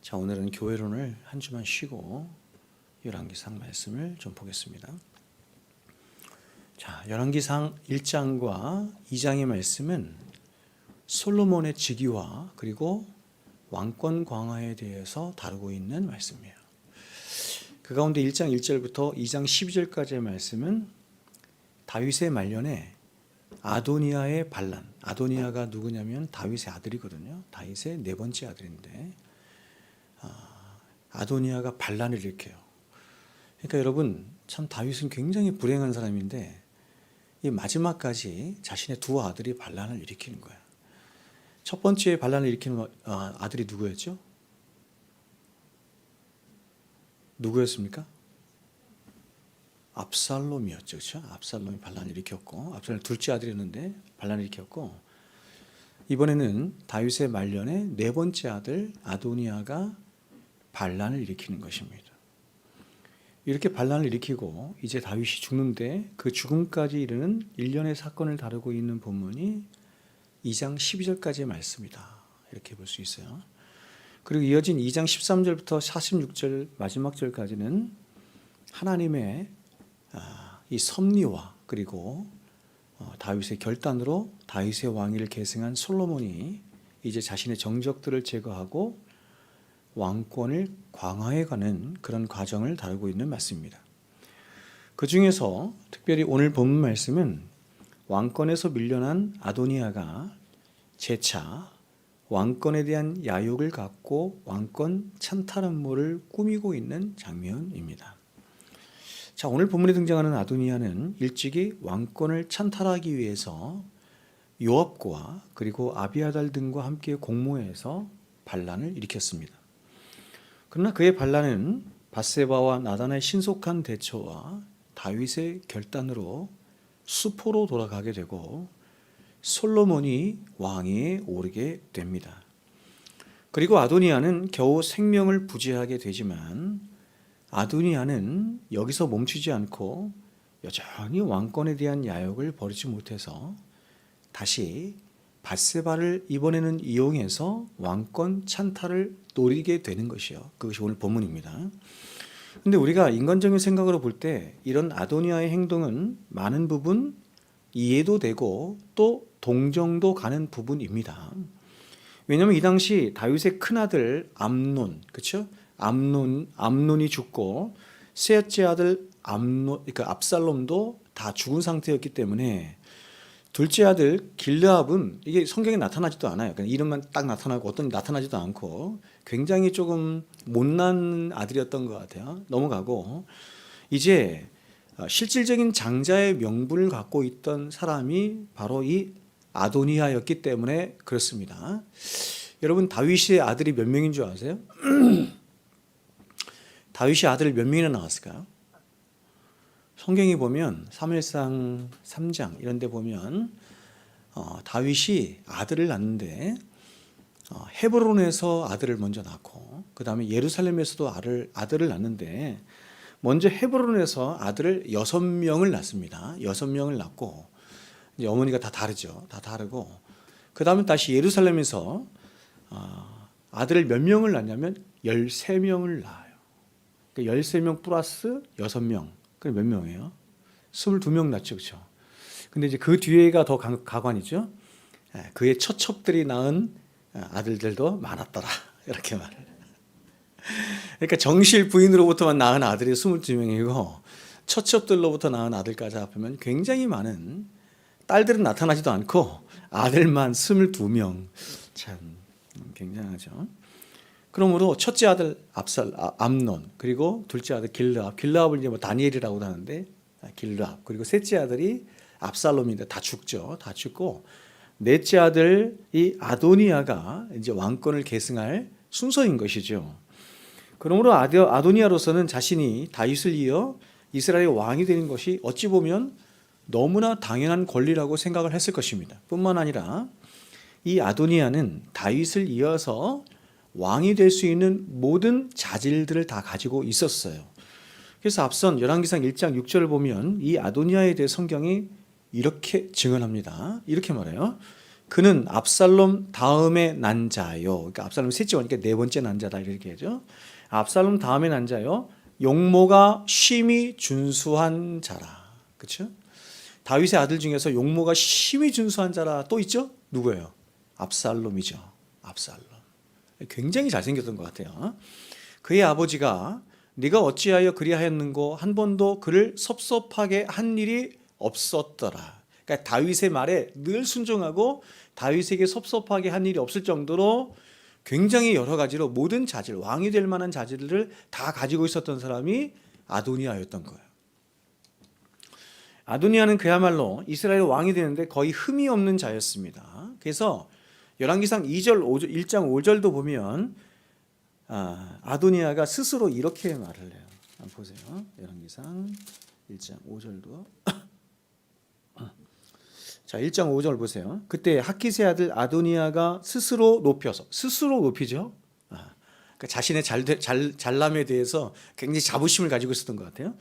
자, 오늘은 교회론을 한 주만 쉬고 열왕기상 말씀을 좀 보겠습니다. 자, 열왕기상 1장과 2장의 말씀은 솔로몬의 즉위와 그리고 왕권 광화에 대해서 다루고 있는 말씀이에요. 그 가운데 1장 1절부터 2장 12절까지의 말씀은 다윗의 말년에 아도니아의 반란. 아도니아가 누구냐면 다윗의 아들이거든요. 다윗의 네 번째 아들인데 아도니아가 반란을 일으켜요. 그러니까 여러분, 참 다윗은 굉장히 불행한 사람인데 이 마지막까지 자신의 두 아들이 반란을 일으키는 거예요. 첫 번째 반란을 일으키는 아들이 누구였죠? 누구였습니까? 압살롬이었죠. 그렇죠? 압살롬이 반란을 일으켰고, 압살롬 둘째 아들이었는데 반란을 일으켰고, 이번에는 다윗의 말년에 네 번째 아들 아도니아가 반란을 일으키는 것입니다. 이렇게 반란을 일으키고 이제 다윗이 죽는데 그 죽음까지 이르는 일련의 사건을 다루고 있는 본문이 2장 12절까지의 말씀이다. 이렇게 볼 수 있어요. 그리고 이어진 2장 13절부터 46절 마지막 절까지는 하나님의 이 섭리와 그리고 다윗의 결단으로 다윗의 왕위를 계승한 솔로몬이 이제 자신의 정적들을 제거하고 왕권을 강화해가는 그런 과정을 다루고 있는 말씀입니다. 그 중에서 특별히 오늘 본문 말씀은 왕권에서 밀려난 아도니아가 재차 왕권에 대한 야욕을 갖고 왕권 찬탈 음모를 꾸미고 있는 장면입니다. 자, 오늘 본문에 등장하는 아도니아는 일찍이 왕권을 찬탈하기 위해서 요압과 그리고 아비아달 등과 함께 공모해서 반란을 일으켰습니다. 그러나 그의 반란은 밧세바와 나단의 신속한 대처와 다윗의 결단으로 수포로 돌아가게 되고 솔로몬이 왕위에 오르게 됩니다. 그리고 아도니아는 겨우 생명을 부지하게 되지만 아도니아는 여기서 멈추지 않고 여전히 왕권에 대한 야욕을 버리지 못해서 다시 밧세바를 이번에는 이용해서 왕권 찬탈을 노리게 되는 것이요. 그것이 오늘 본문입니다. 근데 우리가 인간적인 생각으로 볼 때 이런 아도니아의 행동은 많은 부분 이해도 되고 또 동정도 가는 부분입니다. 왜냐하면 이 당시 다윗의 큰아들 암논, 그렇죠? 암논이 죽고 셋째 아들 그러니까 압살롬도 다 죽은 상태였기 때문에 둘째 아들 길르압은 이게 성경에 나타나지도 않아요. 그냥 이름만 딱 나타나고 어떤 나타나지도 않고 굉장히 조금 못난 아들이었던 것 같아요. 넘어가고 이제 실질적인 장자의 명분을 갖고 있던 사람이 바로 이 아도니아였기 때문에 그렇습니다. 여러분, 다윗의 아들이 몇 명인 줄 아세요? 다윗의 아들 몇 명이나 나왔을까요? 성경에 보면 사무엘상 3장 이런 데 보면 다윗이 아들을 낳는데 헤브론에서 아들을 먼저 낳고 그 다음에 예루살렘에서도 아들을 낳는데 먼저 헤브론에서 아들을 6명을 낳습니다. 6명을 낳고 이제 어머니가 다 다르죠. 다 다르고 그 다음에 다시 예루살렘에서 아들을 몇 명을 낳냐면 13명을 낳아요. 그러니까 13명 플러스 6명. 그럼 몇 명이에요? 22명 낳죠. 그렇죠? 근데 이제 그 뒤에가 더 가관이죠. 그의 처첩들이 낳은 아들들도 많았더라. 이렇게 말을. 그러니까 정실 부인으로부터만 낳은 아들이 22명이고 처첩들로부터 낳은 아들까지 합하면 굉장히 많은, 딸들은 나타나지도 않고 아들만 22명. 참 굉장하죠. 그러므로 첫째 아들 암논, 그리고 둘째 아들 길르압을 이제 뭐 다니엘이라고도 하는데 길르압, 그리고 셋째 아들이 압살롬인데 다 죽죠. 다 죽고 넷째 아들 이 아도니아가 이제 왕권을 계승할 순서인 것이죠. 그러므로 아도니아로서는 자신이 다윗을 이어 이스라엘의 왕이 되는 것이 어찌 보면 너무나 당연한 권리라고 생각을 했을 것입니다. 뿐만 아니라 이 아도니아는 다윗을 이어서 왕이 될 수 있는 모든 자질들을 다 가지고 있었어요. 그래서 앞선 열왕기상 1장 6절을 보면 이 아도니아에 대해 성경이 이렇게 증언합니다. 이렇게 말해요. 그는 압살롬 다음에 난 자요. 그러니까 압살롬 셋째 오니까 네 번째 난 자다 이렇게 하죠. 압살롬 다음에 난 자요. 용모가 심히 준수한 자라. 그렇죠? 다윗의 아들 중에서 용모가 심히 준수한 자라 또 있죠? 누구예요? 압살롬이죠. 압살롬. 굉장히 잘생겼던 것 같아요. 그의 아버지가 네가 어찌하여 그리하였는고 한 번도 그를 섭섭하게 한 일이 없었더라. 그러니까 다윗의 말에 늘 순종하고 다윗에게 섭섭하게 한 일이 없을 정도로 굉장히 여러 가지로 모든 자질, 왕이 될 만한 자질을 다 가지고 있었던 사람이 아도니아였던 거예요. 아도니아는 그야말로 이스라엘 왕이 되는데 거의 흠이 없는 자였습니다. 그래서 열왕기상 2절, 5절, 1장 5절도 보면 아도니아가 스스로 이렇게 말을 해요. 한번 보세요. 열왕기상 1장 5절도 자, 1장 5절 보세요. 그때 하키스의 아들 아도니아가 스스로 높이죠. 그러니까 자신의 잘남에 대해서 굉장히 자부심을 가지고 있었던 것 같아요.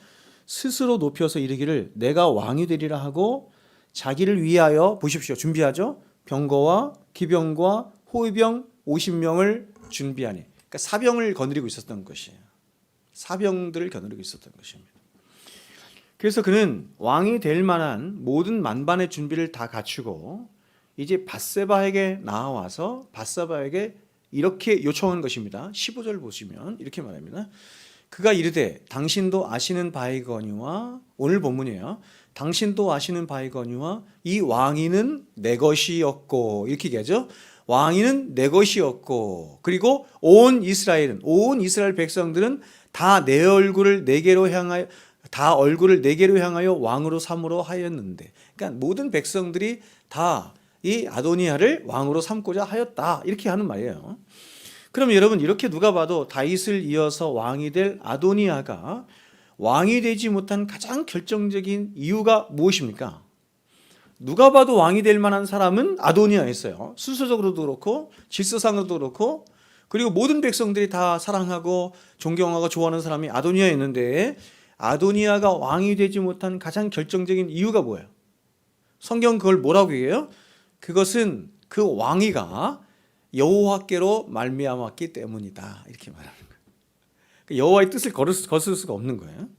스스로 높여서 이르기를 내가 왕이 되리라 하고 자기를 위하여 보십시오. 준비하죠. 병거와 기병과 호위병 50명을 준비하니. 그러니까 사병을 거느리고 있었던 것이에요. 사병들을 거느리고 있었던 것입니다. 그래서 그는 왕이 될 만한 모든 만반의 준비를 다 갖추고 이제 밧세바에게 나와서 밧세바에게 이렇게 요청한 것입니다. 15절 보시면 이렇게 말합니다. 그가 이르되 당신도 아시는 바이거니와 오늘 본문이에요. 당신도 아시는 바이거니와 이 왕위는 내 것이었고 이렇게 얘기하죠. 왕위는 내 것이었고 그리고 온 이스라엘 백성들은 다 내 얼굴을 내게로 향하여 왕으로 삼으로 하였는데, 그러니까 모든 백성들이 다 이 아도니아를 왕으로 삼고자 하였다 이렇게 하는 말이에요. 그럼 여러분 이렇게 누가 봐도 다윗을 이어서 왕이 될 아도니아가 왕이 되지 못한 가장 결정적인 이유가 무엇입니까? 누가 봐도 왕이 될 만한 사람은 아도니아였어요. 순서적으로도 그렇고 질서상으로도 그렇고 그리고 모든 백성들이 다 사랑하고 존경하고 좋아하는 사람이 아도니아였는데 아도니아가 왕이 되지 못한 가장 결정적인 이유가 뭐예요? 성경 그걸 뭐라고 얘기해요? 그것은 그 왕위가 여호와께로 말미암았기 때문이다 이렇게 말하는 거예요. 여호와의 뜻을 거스를 수가 없는 거예요.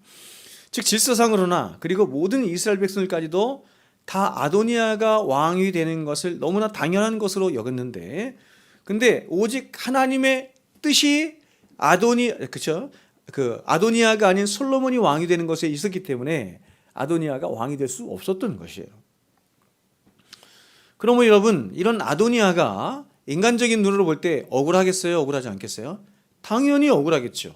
즉 질서상으로나 그리고 모든 이스라엘 백성들까지도 다 아도니아가 왕이 되는 것을 너무나 당연한 것으로 여겼는데, 근데 오직 하나님의 뜻이 아도니아가 아닌 솔로몬이 왕이 되는 것에 있었기 때문에 아도니아가 왕이 될 수 없었던 것이에요. 그러면 여러분 이런 아도니아가 인간적인 눈으로 볼 때 억울하겠어요? 억울하지 않겠어요? 당연히 억울하겠죠.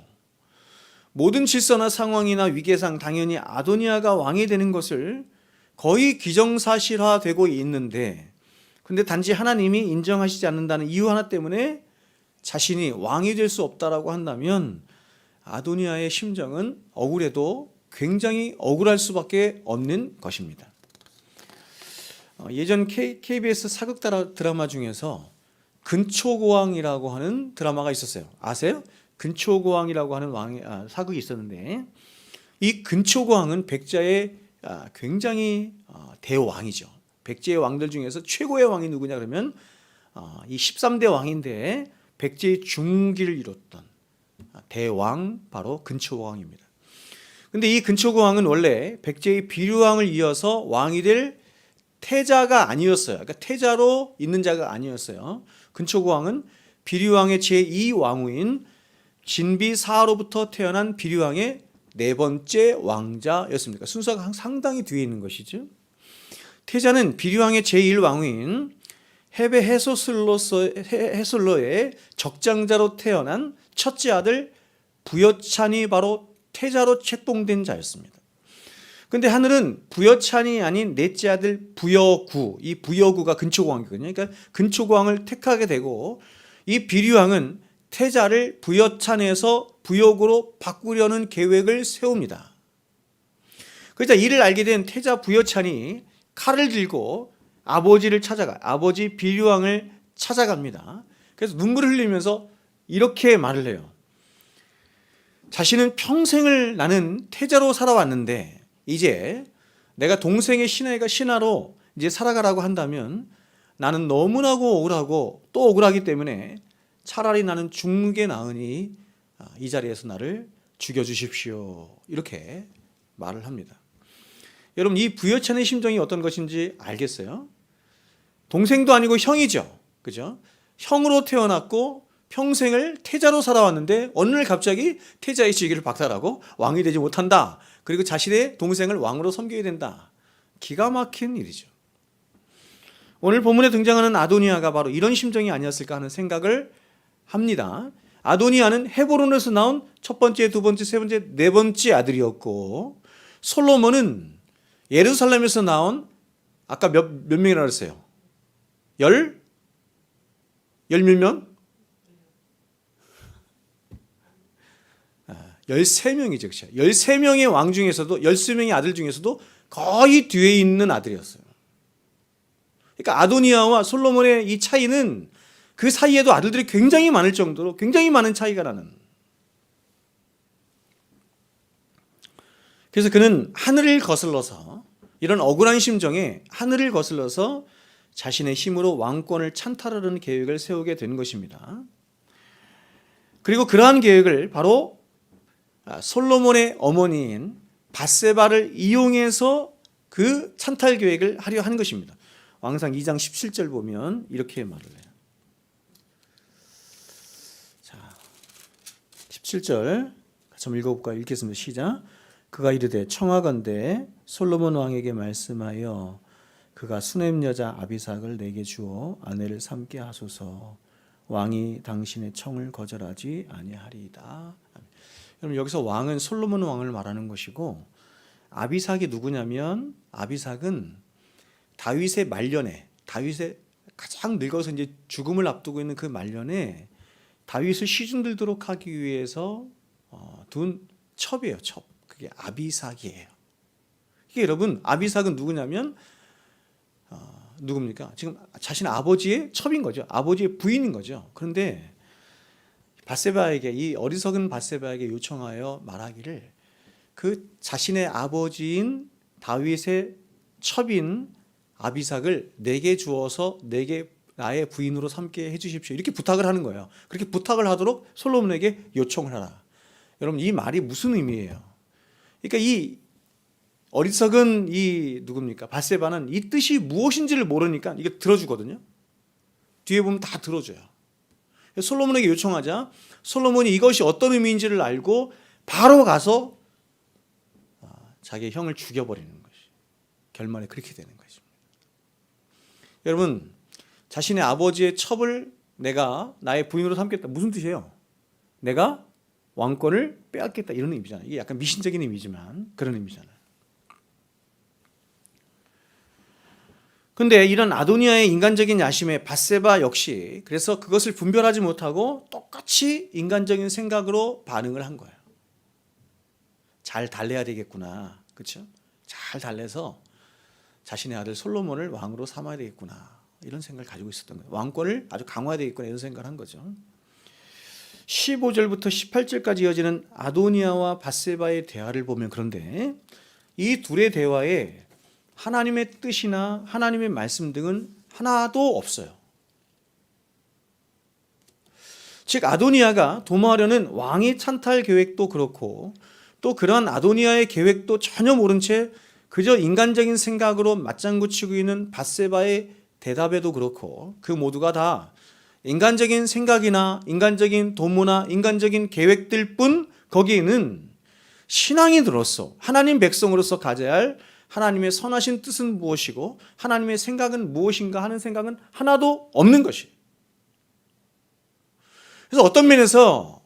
모든 질서나 상황이나 위계상 당연히 아도니아가 왕이 되는 것을 거의 기정사실화되고 있는데, 근데 단지 하나님이 인정하시지 않는다는 이유 하나 때문에 자신이 왕이 될 수 없다라고 한다면 아도니아의 심정은 억울해도 굉장히 억울할 수밖에 없는 것입니다. 예전 KBS 사극 드라마 중에서 근초고왕이라고 하는 드라마가 있었어요. 아세요? 근초고왕이라고 하는 사극이 있었는데 이 근초고왕은 백제의 굉장히 대왕이죠. 백제의 왕들 중에서 최고의 왕이 누구냐 그러면 이 13대 왕인데 백제의 중기를 이뤘던 대왕 바로 근초고왕입니다. 근데 이 근초고왕은 원래 백제의 비류왕을 이어서 왕이 될 태자가 아니었어요. 그러니까 태자로 있는 자가 아니었어요. 근초고왕은 비류왕의 제2왕후인 진비사로부터 태어난 비류왕의 네 번째 왕자였습니다. 순서가 상당히 뒤에 있는 것이죠. 태자는 비류왕의 제1왕후인 헤베 헤솔러의 적장자로 태어난 첫째 아들 부여찬이 바로 태자로 책봉된 자였습니다. 그런데 하늘은 부여찬이 아닌 넷째 아들 부여구, 이 부여구가 근초고왕이거든요. 그러니까 근초고왕을 택하게 되고 이 비류왕은 태자를 부여찬에서 부여구로 바꾸려는 계획을 세웁니다. 그러자 이를 알게 된 태자 부여찬이 칼을 들고 아버지 비류왕을 찾아갑니다. 그래서 눈물을 흘리면서 이렇게 말을 해요. 자신은 평생을 나는 태자로 살아왔는데 이제 내가 동생의 신하가 신하로 이제 살아가라고 한다면 나는 너무나고 억울하고 또 억울하기 때문에 차라리 나는 죽는 게 나으니 이 자리에서 나를 죽여주십시오. 이렇게 말을 합니다. 여러분, 이 부여찬의 심정이 어떤 것인지 알겠어요? 동생도 아니고 형이죠. 그죠? 형으로 태어났고 평생을 태자로 살아왔는데 어느 날 갑자기 태자의 직위를 박탈하고 왕이 되지 못한다. 그리고 자신의 동생을 왕으로 섬겨야 된다. 기가 막힌 일이죠. 오늘 본문에 등장하는 아도니아가 바로 이런 심정이 아니었을까 하는 생각을 합니다. 아도니아는 헤브론에서 나온 첫 번째, 두 번째, 세 번째, 네 번째 아들이었고, 솔로몬은 예루살렘에서 나온 아까 몇 명이라고 했어요? 열 몇 명? 13명이죠. 13명의 왕 중에서도 13명의 아들 중에서도 거의 뒤에 있는 아들이었어요. 그러니까 아도니아와 솔로몬의 이 차이는 그 사이에도 아들들이 굉장히 많을 정도로 굉장히 많은 차이가 나는. 그래서 그는 하늘을 거슬러서, 이런 억울한 심정에 하늘을 거슬러서 자신의 힘으로 왕권을 찬탈하려는 계획을 세우게 된 것입니다. 그리고 그러한 계획을 바로 솔로몬의 어머니인 밧세바를 이용해서 그 찬탈 계획을 하려 한 것입니다. 왕상 2장 17절 보면 이렇게 말을 해요. 자, 17절 같이 한번 읽어볼까요? 읽겠습니다. 시작. 그가 이르되 청하건대 솔로몬 왕에게 말씀하여 그가 수넴 여자 아비삭을 내게 주어 아내를 삼게 하소서. 왕이 당신의 청을 거절하지 아니하리이다. 여러분, 여기서 왕은 솔로몬 왕을 말하는 것이고, 아비삭이 누구냐면 아비삭은 다윗의 말년에, 다윗의 가장 늙어서 이제 죽음을 앞두고 있는 그 말년에 다윗을 시중들도록 하기 위해서 둔 첩이에요. 첩. 그게 아비삭이에요. 이게 여러분, 아비삭은 누구냐면 누굽니까? 지금 자신의 아버지의 첩인 거죠. 아버지의 부인인 거죠. 그런데 밧세바에게, 이 어리석은 밧세바에게 요청하여 말하기를 그 자신의 아버지인 다윗의 첩인 아비삭을 내게 주어서 내게 나의 부인으로 삼게 해주십시오. 이렇게 부탁을 하는 거예요. 그렇게 부탁을 하도록 솔로몬에게 요청을 하라. 여러분, 이 말이 무슨 의미예요? 그러니까 이 어리석은 이 누굽니까? 밧세바는 이 뜻이 무엇인지를 모르니까 이게 들어주거든요. 뒤에 보면 다 들어줘요. 솔로몬에게 요청하자 솔로몬이 이것이 어떤 의미인지를 알고 바로 가서 자기의 형을 죽여버리는 것이 결말에 그렇게 되는 것입니다. 여러분, 자신의 아버지의 첩을 내가 나의 부인으로 삼겠다. 무슨 뜻이에요? 내가 왕권을 빼앗겠다, 이런 의미잖아요. 이게 약간 미신적인 의미지만 그런 의미잖아요. 근데 이런 아도니아의 인간적인 야심에 밧세바 역시 그래서 그것을 분별하지 못하고 똑같이 인간적인 생각으로 반응을 한 거예요. 잘 달래야 되겠구나. 그렇죠? 잘 달래서 자신의 아들 솔로몬을 왕으로 삼아야 되겠구나. 이런 생각을 가지고 있었던 거예요. 왕권을 아주 강화해야 되겠구나, 이런 생각을 한 거죠. 15절부터 18절까지 이어지는 아도니아와 밧세바의 대화를 보면, 그런데 이 둘의 대화에 하나님의 뜻이나 하나님의 말씀 등은 하나도 없어요. 즉 아도니아가 도모하려는 왕위 찬탈 계획도 그렇고, 또 그러한 아도니아의 계획도 전혀 모른 채 그저 인간적인 생각으로 맞장구 치고 있는 밧세바의 대답에도 그렇고, 그 모두가 다 인간적인 생각이나 인간적인 도모나 인간적인 계획들 뿐, 거기에는 신앙인으로서 하나님 백성으로서 가져야 할 하나님의 선하신 뜻은 무엇이고 하나님의 생각은 무엇인가 하는 생각은 하나도 없는 것이에요. 그래서 어떤 면에서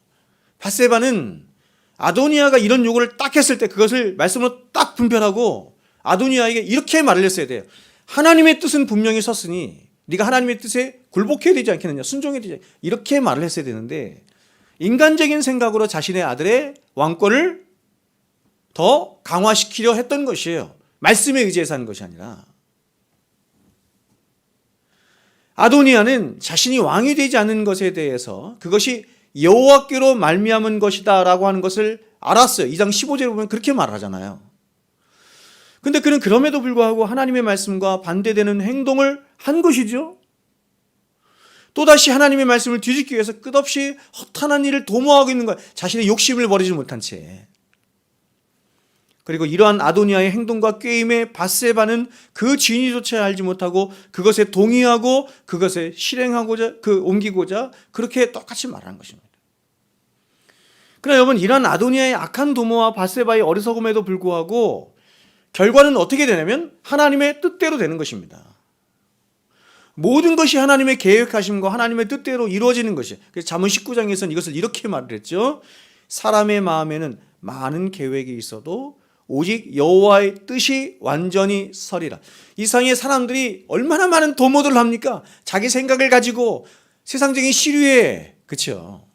밧세바는 아도니아가 이런 요구를 딱 했을 때 그것을 말씀으로 딱 분별하고 아도니아에게 이렇게 말을 했어야 돼요. 하나님의 뜻은 분명히 섰으니 네가 하나님의 뜻에 굴복해야 되지 않겠느냐, 순종해야 되지 않겠느냐, 이렇게 말을 했어야 되는데, 인간적인 생각으로 자신의 아들의 왕권을 더 강화시키려 했던 것이에요. 말씀에 의지해서 하는 것이 아니라. 아도니아는 자신이 왕이 되지 않는 것에 대해서 그것이 여호와께로 말미암은 것이다 라고 하는 것을 알았어요. 2장 15절에 보면 그렇게 말하잖아요. 근데 그는 그럼에도 불구하고 하나님의 말씀과 반대되는 행동을 한 것이죠. 또다시 하나님의 말씀을 뒤집기 위해서 끝없이 허탄한 일을 도모하고 있는 거야. 자신의 욕심을 버리지 못한 채. 그리고 이러한 아도니아의 행동과 꾀임에 밧세바는 그 진위조차 알지 못하고 그것에 동의하고 그것에 실행하고자 옮기고자 그렇게 똑같이 말하는 것입니다. 그러나 여러분, 이러한 아도니아의 악한 도모와 밧세바의 어리석음에도 불구하고 결과는 어떻게 되냐면 하나님의 뜻대로 되는 것입니다. 모든 것이 하나님의 계획하심과 하나님의 뜻대로 이루어지는 것이에요. 그래서 잠언 19장에서는 이것을 이렇게 말을 했죠. 사람의 마음에는 많은 계획이 있어도 오직 여호와의 뜻이 완전히 서리라. 이 세상의 사람들이 얼마나 많은 도모들을 합니까? 자기 생각을 가지고 세상적인 시류에, 그렇죠?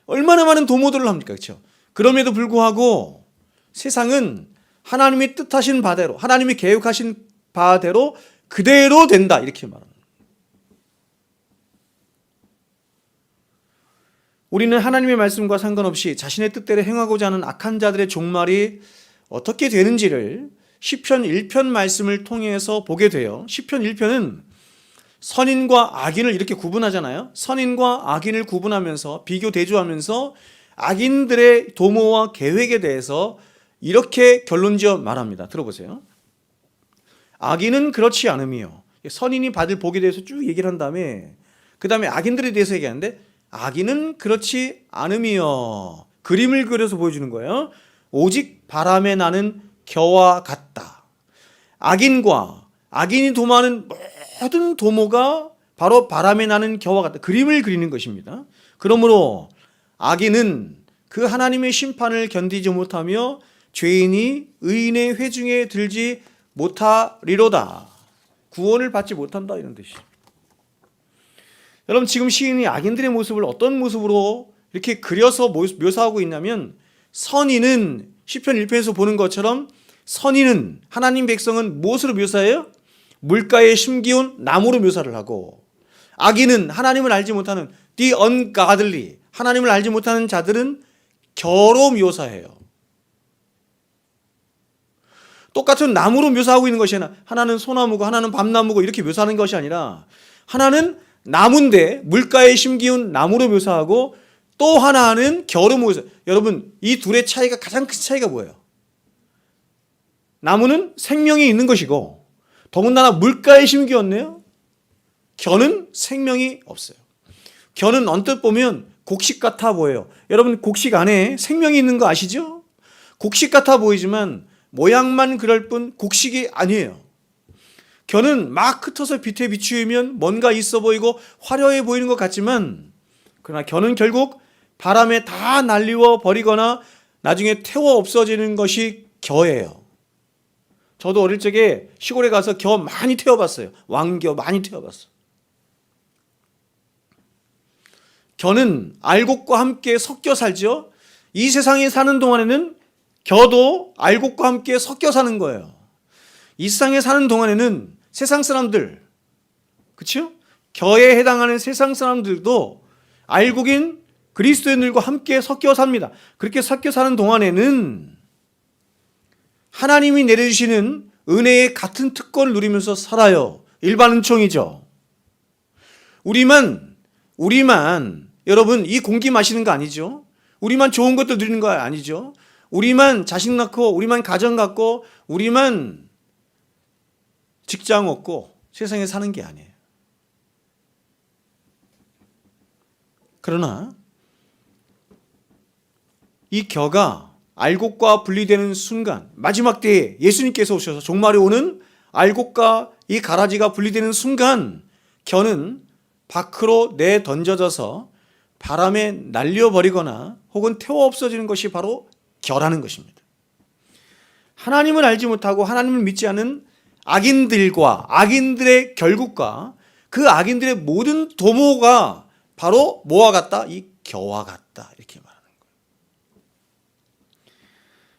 얼마나 많은 도모들을 합니까? 그렇죠? 그럼에도 불구하고 세상은 하나님이 뜻하신 바대로, 하나님이 계획하신 바대로 그대로 된다, 이렇게 말합니다. 우리는 하나님의 말씀과 상관없이 자신의 뜻대로 행하고자 하는 악한 자들의 종말이 어떻게 되는지를 시편 1편 말씀을 통해서 보게 돼요. 시편 1편은 선인과 악인을 이렇게 구분하잖아요. 선인과 악인을 구분하면서 비교 대조하면서 악인들의 도모와 계획에 대해서 이렇게 결론지어 말합니다. 들어보세요. 악인은 그렇지 않으며, 선인이 받을 복에 대해서 쭉 얘기를 한 다음에 그 다음에 악인들에 대해서 얘기하는데, 악인은 그렇지 않으며, 그림을 그려서 보여주는 거예요. 오직 바람에 나는 겨와 같다. 악인이 도모하는 모든 도모가 바로 바람에 나는 겨와 같다. 그림을 그리는 것입니다. 그러므로 악인은 그 하나님의 심판을 견디지 못하며 죄인이 의인의 회중에 들지 못하리로다. 구원을 받지 못한다, 이런 뜻이에요. 여러분, 지금 시인이 악인들의 모습을 어떤 모습으로 이렇게 그려서 묘사하고 있냐면, 선인은 시편 1편에서 보는 것처럼 선인은, 하나님 백성은 무엇으로 묘사해요? 물가에 심기운 나무로 묘사를 하고, 악인은, 하나님을 알지 못하는 the ungodly, 하나님을 알지 못하는 자들은 겨로 묘사해요. 똑같은 나무로 묘사하고 있는 것이 아니라, 하나는 소나무고 하나는 밤나무고 이렇게 묘사하는 것이 아니라, 하나는 나무인데 물가에 심기운 나무로 묘사하고 또 하나는 겨로 묘사해요. 여러분, 이 둘의 차이가, 가장 큰 차이가 뭐예요? 나무는 생명이 있는 것이고 더군다나 물가에 심기웠네요. 겨는 생명이 없어요. 겨는 언뜻 보면 곡식 같아 보여요. 여러분, 곡식 안에 생명이 있는 거 아시죠? 곡식 같아 보이지만 모양만 그럴 뿐 곡식이 아니에요. 겨는 막 흩어서 빛에 비추면 뭔가 있어 보이고 화려해 보이는 것 같지만, 그러나 겨는 결국 바람에 다 날리워 버리거나 나중에 태워 없어지는 것이 겨예요. 저도 어릴 적에 시골에 가서 겨 많이 태워봤어요. 왕겨 많이 태워봤어요. 겨는 알곡과 함께 섞여 살죠. 이 세상에 사는 동안에는 겨도 알곡과 함께 섞여 사는 거예요. 이 세상에 사는 동안에는 세상 사람들, 그렇죠? 겨에 해당하는 세상 사람들도 알곡인 그리스도인들과 함께 섞여 삽니다. 그렇게 섞여 사는 동안에는 하나님이 내려주시는 은혜의 같은 특권을 누리면서 살아요. 일반 은총이죠. 우리만 여러분, 이 공기 마시는 거 아니죠? 우리만 좋은 것들 누리는 거 아니죠? 우리만 자식 낳고, 우리만 가정 갖고, 우리만 직장 얻고 세상에 사는 게 아니에요. 그러나 이 겨가 알곡과 분리되는 순간, 마지막 때에 예수님께서 오셔서 종말에 오는 알곡과 이 가라지가 분리되는 순간, 겨는 밖으로 내던져져서 바람에 날려버리거나 혹은 태워 없어지는 것이 바로 겨라는 것입니다. 하나님을 알지 못하고 하나님을 믿지 않은 악인들과 악인들의 결국과 그 악인들의 모든 도모가 바로 뭐와 같다? 이 겨와 같다, 이렇게 말하는 거예요.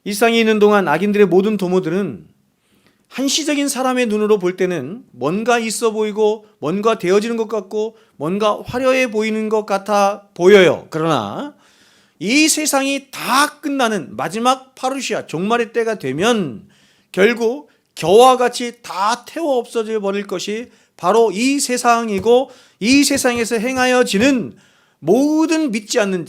이 세상에 있는 동안 악인들의 모든 도모들은 한시적인 사람의 눈으로 볼 때는 뭔가 있어 보이고 뭔가 되어지는 것 같고 뭔가 화려해 보이는 것 같아 보여요. 그러나 이 세상이 다 끝나는 마지막 파루시아, 종말의 때가 되면 결국 겨와 같이 다 태워 없어져 버릴 것이 바로 이 세상이고, 이 세상에서 행하여지는 모든 믿지 않는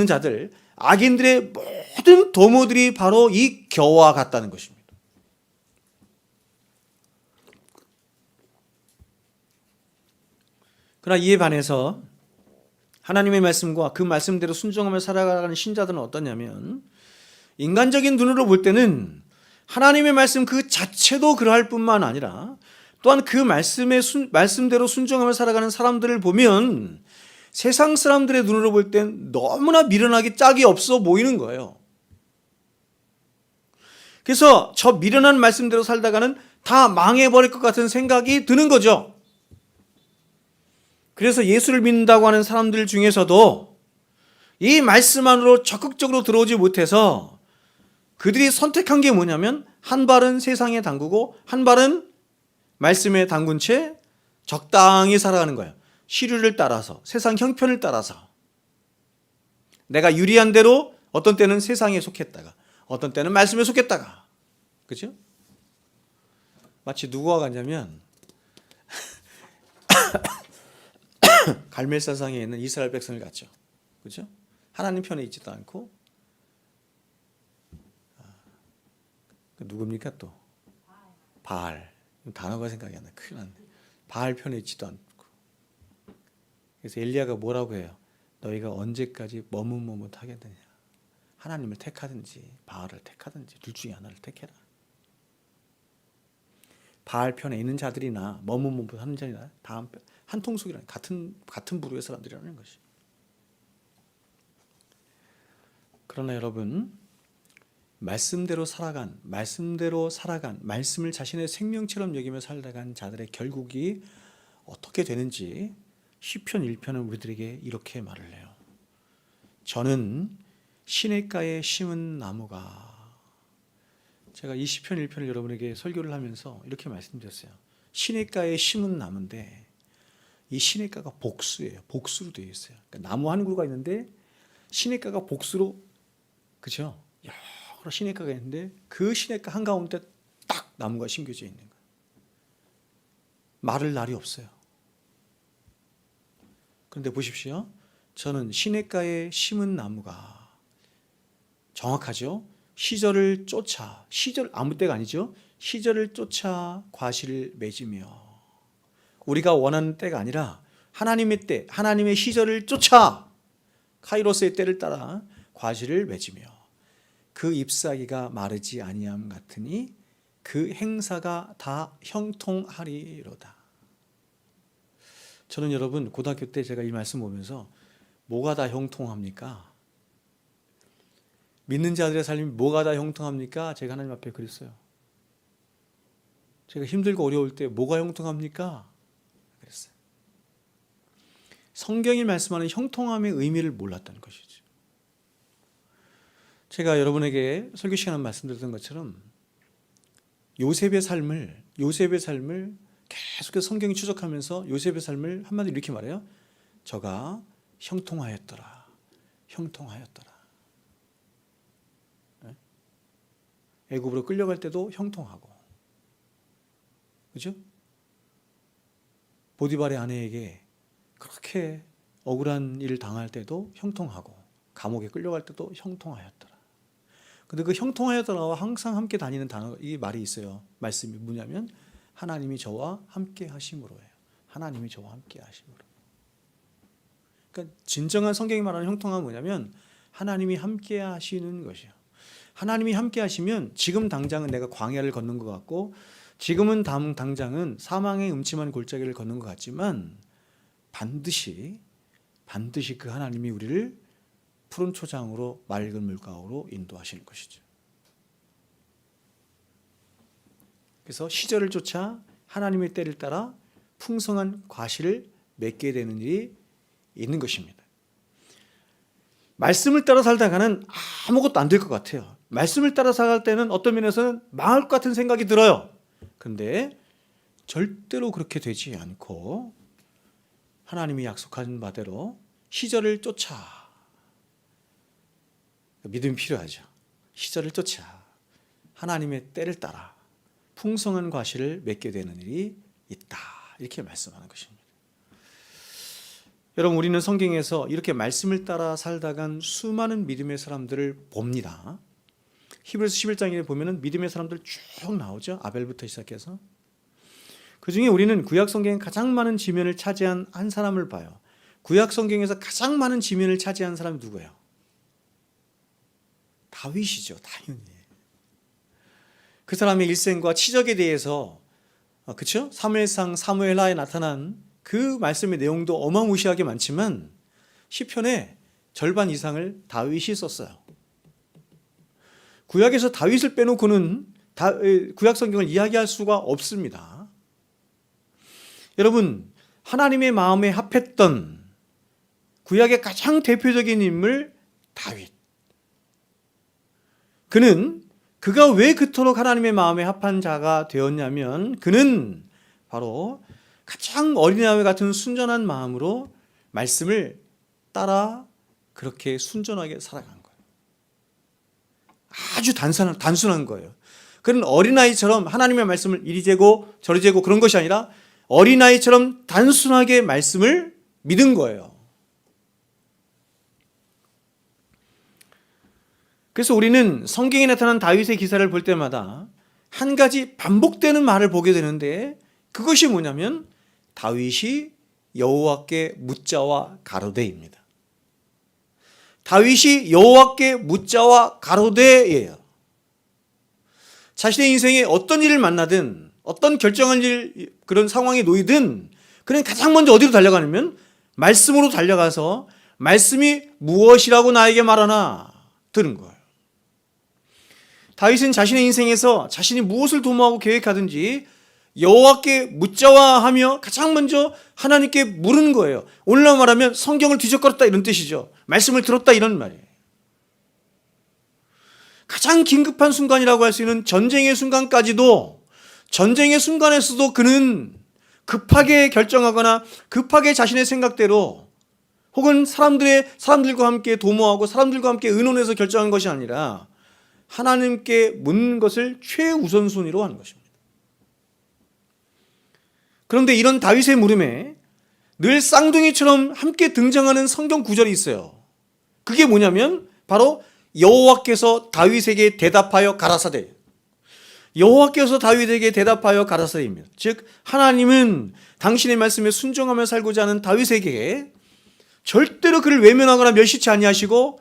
자들, 악인들의 모든 도모들이 바로 이 겨와 같다는 것입니다. 그러나 이에 반해서 하나님의 말씀과 그 말씀대로 순종하며 살아가는 신자들은 어떠냐면, 인간적인 눈으로 볼 때는 하나님의 말씀 그 자체도 그러할 뿐만 아니라 또한 그 말씀대로 순종하며 살아가는 사람들을 보면 세상 사람들의 눈으로 볼 땐 너무나 미련하기 짝이 없어 보이는 거예요. 그래서 저 미련한 말씀대로 살다가는 다 망해버릴 것 같은 생각이 드는 거죠. 그래서 예수를 믿는다고 하는 사람들 중에서도 이 말씀 안으로 적극적으로 들어오지 못해서 그들이 선택한 게 뭐냐면, 한 발은 세상에 담그고 한 발은 말씀에 담근 채 적당히 살아가는 거예요. 시류를 따라서, 세상 형편을 따라서 내가 유리한 대로 어떤 때는 세상에 속했다가 어떤 때는 말씀에 속했다가, 그렇죠? 마치 누구와 같냐면 갈멜사상에 있는 이스라엘 백성을 같죠. 그렇죠? 하나님 편에 있지도 않고, 누굽니까 또? 바알. 단어가 생각이 안 나. 큰일 났네. 바알 편에 있지도 않고. 그래서 엘리야가 뭐라고 해요? 너희가 언제까지 머뭇머뭇하겠느냐. 하나님을 택하든지 바알을 택하든지 둘 중에 하나를 택해라. 바알 편에 있는 자들이나 머뭇머뭇하는 자들이나 다 한 통속이라는 같은 부류의 사람들이라는 것이. 그러나 여러분, 말씀대로 살아간 말씀을 자신의 생명처럼 여기며 살아간 자들의 결국이 어떻게 되는지 시편 1편은 우리들에게 이렇게 말을 해요. 저는 시냇가에 심은 나무가, 제가 이 시편 1편을 여러분에게 설교를 하면서 이렇게 말씀드렸어요. 시냇가에 심은 나무인데 이 시냇가가 복수예요. 복수로 되어 있어요. 그러니까 나무 한 그루가 있는데 시냇가가 복수로, 그렇죠? 여러 시냇가가 있는데 그 시냇가 한가운데 딱 나무가 심겨져 있는 거예요. 마를 날이 없어요. 그런데 보십시오. 저는 시냇가에 심은 나무가, 정확하죠? 시절을 쫓아, 시절 아무 때가 아니죠. 시절을 쫓아 과실을 맺으며, 우리가 원하는 때가 아니라 하나님의 때, 하나님의 시절을 쫓아 카이로스의 때를 따라 과실을 맺으며 그 잎사귀가 마르지 아니함 같으니 그 행사가 다 형통하리로다. 저는 여러분 고등학교 때 제가 이 말씀 보면서 뭐가 다 형통합니까? 믿는 자들의 삶이 뭐가 다 형통합니까? 제가 하나님 앞에 그랬어요. 제가 힘들고 어려울 때 뭐가 형통합니까? 그랬어요. 성경이 말씀하는 형통함의 의미를 몰랐다는 것이죠. 제가 여러분에게 설교 시간에 말씀드렸던 것처럼 요셉의 삶을 계속해서 성경이 추적하면서 요셉의 삶을 한마디로 이렇게 말해요. 저가 형통하였더라. 형통하였더라. 애굽으로 끌려갈 때도 형통하고, 그죠? 보디발의 아내에게 그렇게 억울한 일을 당할 때도 형통하고, 감옥에 끌려갈 때도 형통하였더라. 근데 그 형통하였더라와 항상 함께 다니는 단어, 이 말이 있어요. 말씀이 뭐냐면 하나님이 저와 함께 하심으로예요. 하나님이 저와 함께 하심으로. 그러니까 진정한 성경이 말하는 형통함은 뭐냐면 하나님이 함께 하시는 것이에요. 하나님이 함께 하시면 지금 당장은 내가 광야를 걷는 것 같고, 지금은 당장은 사망의 음침한 골짜기를 걷는 것 같지만 반드시 그 하나님이 우리를 푸른 초장으로 맑은 물가로 인도하시는 것이죠. 그래서 시절을 쫓아 하나님의 때를 따라 풍성한 과실을 맺게 되는 일이 있는 것입니다. 말씀을 따라 살다가는 아무것도 안 될 것 같아요. 말씀을 따라 살할 때는 어떤 면에서는 망할 것 같은 생각이 들어요. 그런데 절대로 그렇게 되지 않고 하나님이 약속한 바대로 시절을 쫓아, 믿음이 필요하죠. 시절을 쫓아 하나님의 때를 따라 풍성한 과실을 맺게 되는 일이 있다. 이렇게 말씀하는 것입니다. 여러분, 우리는 성경에서 이렇게 말씀을 따라 살다간 수많은 믿음의 사람들을 봅니다. 히브리서 11장에 보면은 믿음의 사람들 쭉 나오죠. 아벨부터 시작해서. 그 중에 우리는 구약 성경에 가장 많은 지면을 차지한 한 사람을 봐요. 구약 성경에서 가장 많은 지면을 차지한 사람이 누구예요? 다윗이죠. 당연히. 그 사람의 일생과 치적에 대해서 그렇죠? 사무엘상 사무엘하에 나타난 그 말씀의 내용도 어마무시하게 많지만 시편의 절반 이상을 다윗이 썼어요. 구약에서 다윗을 빼놓고는 구약 성경을 이야기할 수가 없습니다. 여러분, 하나님의 마음에 합했던 구약의 가장 대표적인 인물 다윗. 그가 왜 그토록 하나님의 마음에 합한 자가 되었냐면 그는 바로 가장 어린아이 같은 순전한 마음으로 말씀을 따라 그렇게 순전하게 살아간 거예요. 아주 단순한 거예요. 그는 어린아이처럼 하나님의 말씀을 이리 재고 저리 재고 그런 것이 아니라 어린아이처럼 단순하게 말씀을 믿은 거예요. 그래서 우리는 성경에 나타난 다윗의 기사를 볼 때마다 한 가지 반복되는 말을 보게 되는데 그것이 뭐냐면 다윗이 여호와께 묻자와 가로되입니다. 다윗이 여호와께 묻자와 가로되예요. 자신의 인생에 어떤 일을 만나든 어떤 결정할 일 그런 상황에 놓이든 그는 가장 먼저 어디로 달려가냐면 말씀으로 달려가서 말씀이 무엇이라고 나에게 말하나 들은 거예요. 다윗은 자신의 인생에서 자신이 무엇을 도모하고 계획하든지 여호와께 묻자와 하며 가장 먼저 하나님께 물은 거예요. 오늘날 말하면 성경을 뒤적거렸다 이런 뜻이죠. 말씀을 들었다 이런 말이에요. 가장 긴급한 순간이라고 할 수 있는 전쟁의 순간까지도 전쟁의 순간에서도 그는 급하게 결정하거나 급하게 자신의 생각대로 혹은 사람들과 함께 도모하고 사람들과 함께 의논해서 결정한 것이 아니라 하나님께 묻는 것을 최우선순위로 하는 것입니다. 그런데 이런 다윗의 물음에 늘 쌍둥이처럼 함께 등장하는 성경 구절이 있어요. 그게 뭐냐면 바로 여호와께서 다윗에게 대답하여 가라사대. 여호와께서 다윗에게 대답하여 가라사대입니다. 즉 하나님은 당신의 말씀에 순종하며 살고자 하는 다윗에게 절대로 그를 외면하거나 멸시치 아니하시고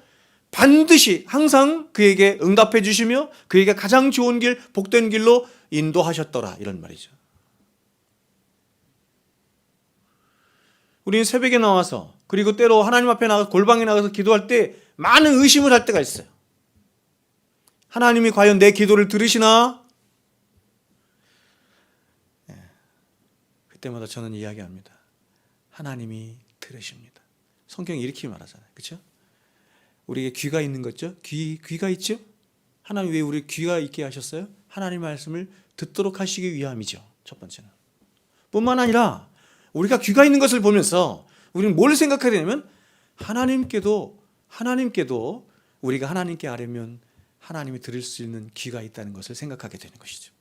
반드시 항상 그에게 응답해 주시며 그에게 가장 좋은 길, 복된 길로 인도하셨더라 이런 말이죠. 우리는 새벽에 나와서 그리고 때로 하나님 앞에 나가서 골방에 나가서 기도할 때 많은 의심을 할 때가 있어요. 하나님이 과연 내 기도를 들으시나? 그때마다 저는 이야기합니다. 하나님이 들으십니다. 성경이 이렇게 말하잖아요. 그렇죠? 우리에게 귀가 있는 거죠? 귀가 있죠? 하나님 왜 우리 귀가 있게 하셨어요? 하나님 말씀을 듣도록 하시기 위함이죠. 첫 번째는. 뿐만 아니라 우리가 귀가 있는 것을 보면서 우리는 뭘 생각해야 되냐면 하나님께도 우리가 하나님께 아뢰면 하나님이 들을 수 있는 귀가 있다는 것을 생각하게 되는 것이죠.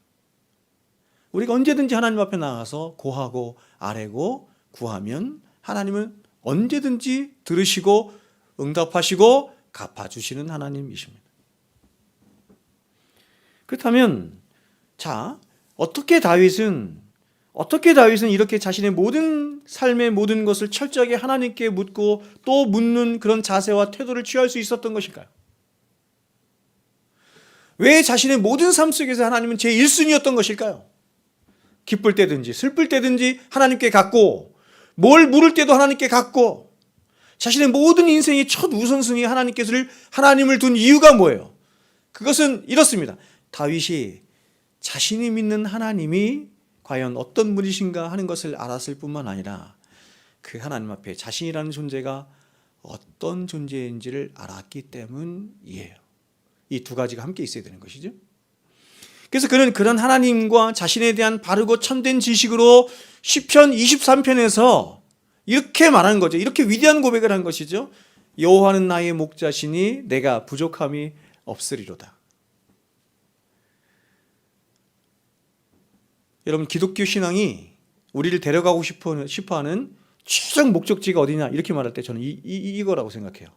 우리가 언제든지 하나님 앞에 나가서 고하고 아뢰고 구하면 하나님은 언제든지 들으시고 응답하시고 갚아주시는 하나님이십니다. 그렇다면 어떻게 다윗은 이렇게 자신의 모든 삶의 모든 것을 철저하게 하나님께 묻고 또 묻는 그런 자세와 태도를 취할 수 있었던 것일까요? 왜 자신의 모든 삶 속에서 하나님은 제1순위였던 것일까요? 기쁠 때든지 슬플 때든지 하나님께 갖고 뭘 물을 때도 하나님께 갖고 자신의 모든 인생의 첫 우선순위 하나님을 둔 이유가 뭐예요? 그것은 이렇습니다. 다윗이 자신이 믿는 하나님이 과연 어떤 분이신가 하는 것을 알았을 뿐만 아니라 그 하나님 앞에 자신이라는 존재가 어떤 존재인지를 알았기 때문이에요. 이 두 가지가 함께 있어야 되는 것이죠. 그래서 그는 그런 하나님과 자신에 대한 바르고 참된 지식으로 시편 23편에서 이렇게 말한 거죠. 이렇게 위대한 고백을 한 것이죠. 여호와는 나의 목자시니 내가 부족함이 없으리로다. 여러분, 기독교 신앙이 우리를 데려가고 싶어하는 최종 목적지가 어디냐 이렇게 말할 때 저는 이거라고 생각해요.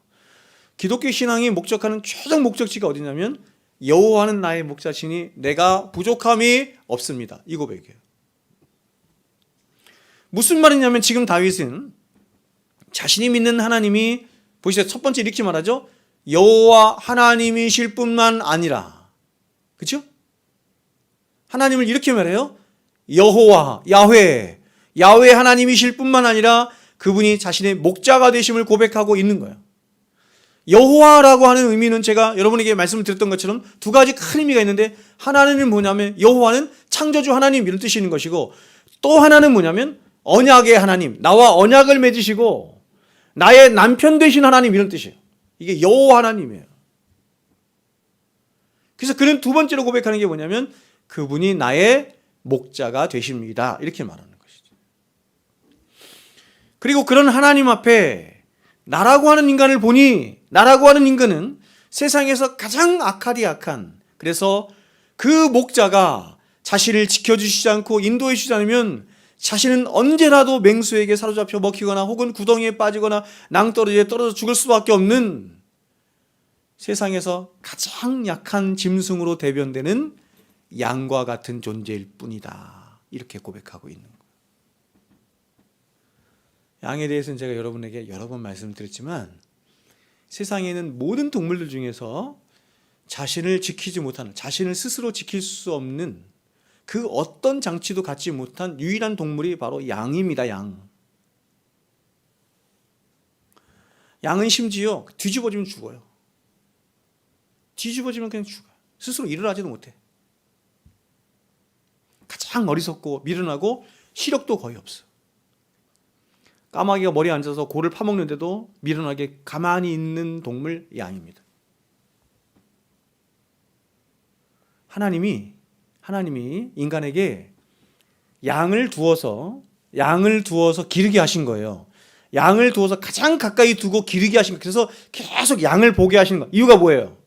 기독교 신앙이 목적하는 최종 목적지가 어디냐면 여호와는 나의 목자시니 내가 부족함이 없습니다. 이 고백이에요. 무슨 말이냐면 지금 다윗은 자신이 믿는 하나님이 보시죠. 첫 번째 이렇게 말하죠. 여호와 하나님이실 뿐만 아니라, 그렇죠? 하나님을 이렇게 말해요. 여호와, 야훼 하나님이실 뿐만 아니라 그분이 자신의 목자가 되심을 고백하고 있는 거예요. 여호와라고 하는 의미는 제가 여러분에게 말씀을 드렸던 것처럼 두 가지 큰 의미가 있는데, 하나는 뭐냐면 여호와는 창조주 하나님 이런 뜻이 있는 것이고, 또 하나는 뭐냐면 언약의 하나님, 나와 언약을 맺으시고 나의 남편 되신 하나님 이런 뜻이에요. 이게 여호와 하나님이에요. 그래서 그는 두 번째로 고백하는 게 뭐냐면 그분이 나의 목자가 되십니다. 이렇게 말하는 것이죠. 그리고 그런 하나님 앞에 나라고 하는 인간을 보니, 나라고 하는 인간은 세상에서 가장 악하디 악한, 그래서 그 목자가 자신을 지켜주시지 않고 인도해 주지 않으면 자신은 언제라도 맹수에게 사로잡혀 먹히거나 혹은 구덩이에 빠지거나 낭떠러지에 떨어져 죽을 수밖에 없는 세상에서 가장 약한 짐승으로 대변되는 양과 같은 존재일 뿐이다. 이렇게 고백하고 있는 거예요. 양에 대해서는 제가 여러분에게 여러 번 말씀드렸지만 세상에는 모든 동물들 중에서 자신을 지키지 못하는, 자신을 스스로 지킬 수 없는 그 어떤 장치도 갖지 못한 유일한 동물이 바로 양입니다. 양은 심지어 뒤집어지면 죽어요. 뒤집어지면 그냥 죽어요. 스스로 일어나지도 못해. 가장 어리석고 미련하고 시력도 거의 없어. 까마귀가 머리에 앉아서 골을 파먹는데도 미련하게 가만히 있는 동물 양입니다. 하나님이 인간에게 양을 두어서 기르게 하신 거예요. 양을 두어서 가장 가까이 두고 기르게 하신 거예요. 그래서 계속 양을 보게 하시는 거예요. 이유가 뭐예요?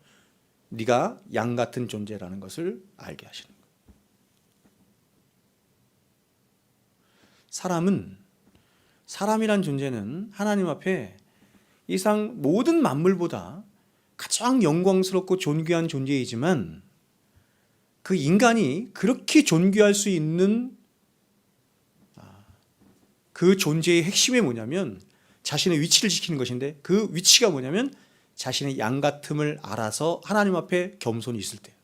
네가 양 같은 존재라는 것을 알게 하시는 거예요. 사람이란 존재는 하나님 앞에 이상 모든 만물보다 가장 영광스럽고 존귀한 존재이지만, 그 인간이 그렇게 존귀할 수 있는 그 존재의 핵심이 뭐냐면 자신의 위치를 지키는 것인데, 그 위치가 뭐냐면 자신의 양 같음을 알아서 하나님 앞에 겸손히 있을 때.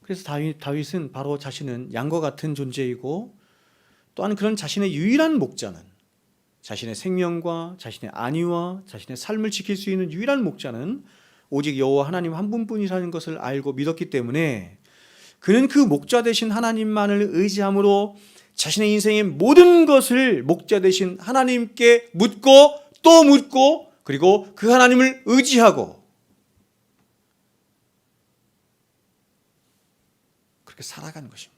그래서 다윗은 바로 자신은 양과 같은 존재이고, 또한 그런 자신의 유일한 목자는, 자신의 생명과 자신의 안위와 자신의 삶을 지킬 수 있는 유일한 목자는 오직 여호와 하나님 한 분뿐이라는 것을 알고 믿었기 때문에 그는 그 목자 되신 하나님만을 의지함으로 자신의 인생의 모든 것을 목자 되신 하나님께 묻고 또 묻고, 그리고 그 하나님을 의지하고 그렇게 살아가는 것입니다.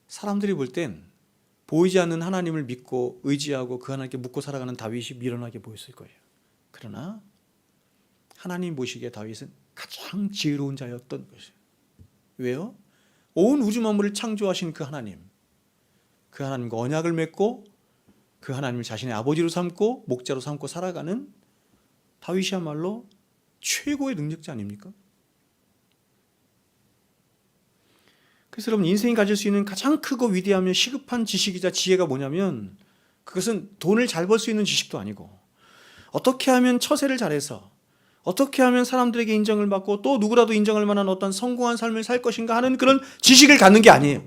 사람들이 볼 땐 보이지 않는 하나님을 믿고 의지하고 그 하나님께 묻고 살아가는 다윗이 미련하게 보였을 거예요. 그러나 하나님 보시기에 다윗은 가장 지혜로운 자였던 것이에요. 왜요? 온 우주 만물을 창조하신 그 하나님과 언약을 맺고 그 하나님을 자신의 아버지로 삼고 목자로 삼고 살아가는 다윗이야말로 최고의 능력자 아닙니까? 그래서 여러분, 인생이 가질 수 있는 가장 크고 위대하며 시급한 지식이자 지혜가 뭐냐면, 그것은 돈을 잘 벌 수 있는 지식도 아니고, 어떻게 하면 처세를 잘해서 어떻게 하면 사람들에게 인정을 받고 또 누구라도 인정할 만한 어떤 성공한 삶을 살 것인가 하는 그런 지식을 갖는 게 아니에요.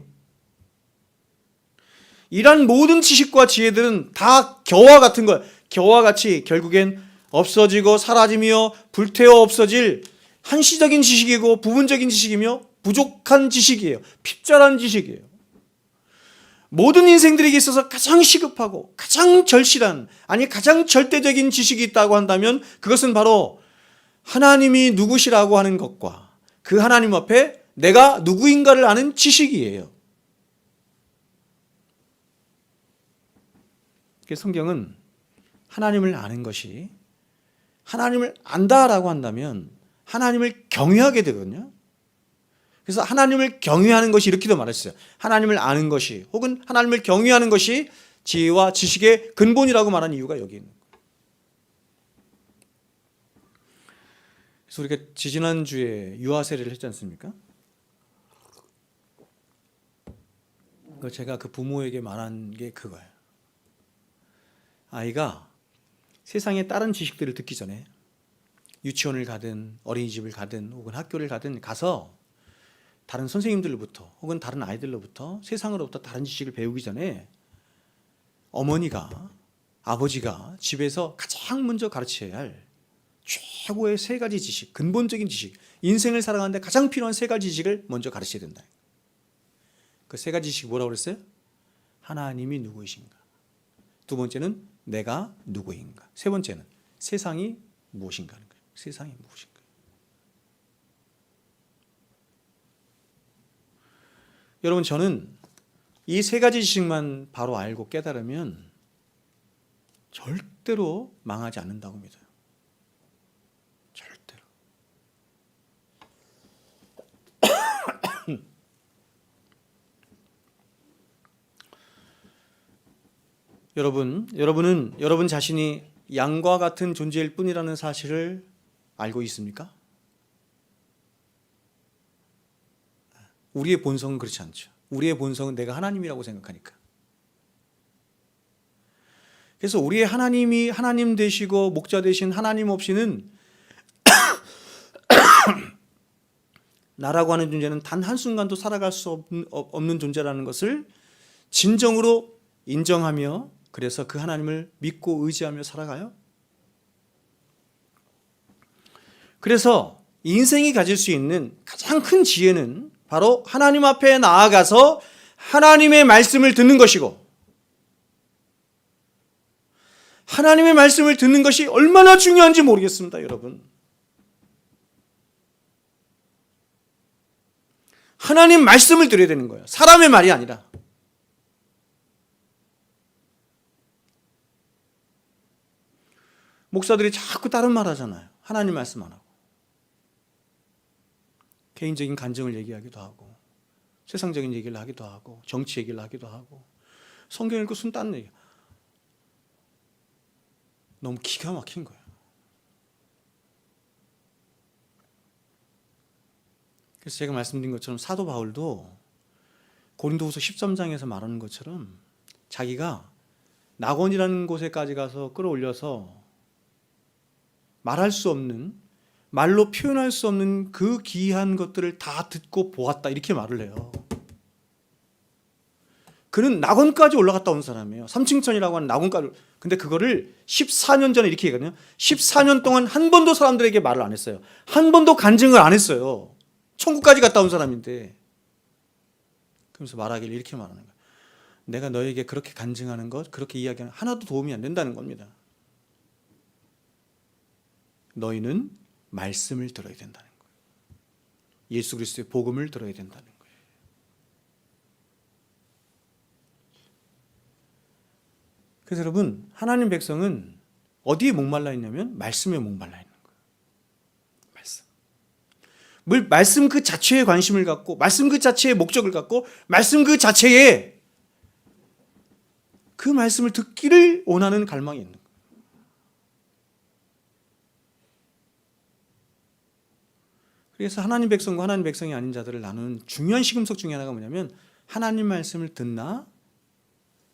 이런 모든 지식과 지혜들은 다 겨와 같은 거예요. 겨와 같이 결국엔 없어지고 사라지며 불태워 없어질 한시적인 지식이고 부분적인 지식이며 부족한 지식이에요. 핍절한 지식이에요. 모든 인생들에게 있어서 가장 시급하고 가장 절실한, 아니 가장 절대적인 지식이 있다고 한다면 그것은 바로 하나님이 누구시라고 하는 것과 그 하나님 앞에 내가 누구인가를 아는 지식이에요. 성경은 하나님을 아는 것이, 하나님을 안다라고 한다면 하나님을 경외하게 되거든요. 그래서 하나님을 경외하는 것이 이렇게도 말했어요. 하나님을 아는 것이 혹은 하나님을 경외하는 것이 지혜와 지식의 근본이라고 말한 이유가 여기 있는 거예요. 그래서 우리가 지지난주에 유아 세례를 했지 않습니까? 제가 그 부모에게 말한 게 그거예요. 아이가 세상의 다른 지식들을 듣기 전에 유치원을 가든 어린이집을 가든 혹은 학교를 가든 가서 다른 선생님들로부터 혹은 다른 아이들로부터 세상으로부터 다른 지식을 배우기 전에 어머니가 아버지가 집에서 가장 먼저 가르쳐야 할 최고의 세 가지 지식, 근본적인 지식, 인생을 살아가는데 가장 필요한 세 가지 지식을 먼저 가르쳐야 된다. 그 세 가지 지식이 뭐라고 그랬어요? 하나님이 누구이신가? 두 번째는 내가 누구인가? 세 번째는 세상이 무엇인가 하는 거예요. 세상이 무엇인가? 여러분, 저는 이 세 가지 지식만 바로 알고 깨달으면 절대로 망하지 않는다고 믿어요. 절대로. 여러분은 여러분 자신이 양과 같은 존재일 뿐이라는 사실을 알고 있습니까? 우리의 본성은 그렇지 않죠. 우리의 본성은 내가 하나님이라고 생각하니까. 그래서 우리의 하나님이 하나님 되시고 목자 되신 하나님 없이는 나라고 하는 존재는 단 한순간도 살아갈 수 없는 존재라는 것을 진정으로 인정하며 그래서 그 하나님을 믿고 의지하며 살아가요. 그래서 인생이 가질 수 있는 가장 큰 지혜는 바로 하나님 앞에 나아가서 하나님의 말씀을 듣는 것이고, 하나님의 말씀을 듣는 것이 얼마나 중요한지 모르겠습니다, 여러분. 하나님 말씀을 들어야 되는 거예요. 사람의 말이 아니라. 목사들이 자꾸 다른 말 하잖아요. 하나님 말씀 안 하고. 개인적인 간증을 얘기하기도 하고, 세상적인 얘기를 하기도 하고, 정치 얘기를 하기도 하고, 성경 읽고 순 딴 얘기. 너무 기가 막힌 거예요. 그래서 제가 말씀드린 것처럼 사도 바울도 고린도후서 13장에서 말하는 것처럼 자기가 낙원이라는 곳에까지 가서 끌어올려서 말할 수 없는, 말로 표현할 수 없는 그 귀한 것들을 다 듣고 보았다, 이렇게 말을 해요. 그는 낙원까지 올라갔다 온 사람이에요. 삼층천이라고 하는 낙원까지. 근데 그거를 14년 전에 이렇게 얘기하거든요. 14년 동안 한 번도 사람들에게 말을 안 했어요. 한 번도 간증을 안 했어요. 천국까지 갔다 온 사람인데. 그러면서 말하기를 이렇게 말하는 거예요. 내가 너에게 그렇게 간증하는 것, 그렇게 이야기하는 것 하나도 도움이 안 된다는 겁니다. 너희는 말씀을 들어야 된다는 거예요. 예수 그리스도의 복음을 들어야 된다는 거예요. 그래서 여러분, 하나님 백성은 어디에 목말라 있냐면 말씀에 목말라 있는 거예요. 말씀 그 자체에 관심을 갖고, 말씀 그 자체에 목적을 갖고, 말씀 그 자체에 그 말씀을 듣기를 원하는 갈망이 있는 거예요. 그래서 하나님 백성과 하나님 백성이 아닌 자들을 나누는 중요한 시금석 중에 하나가 뭐냐면 하나님 말씀을 듣나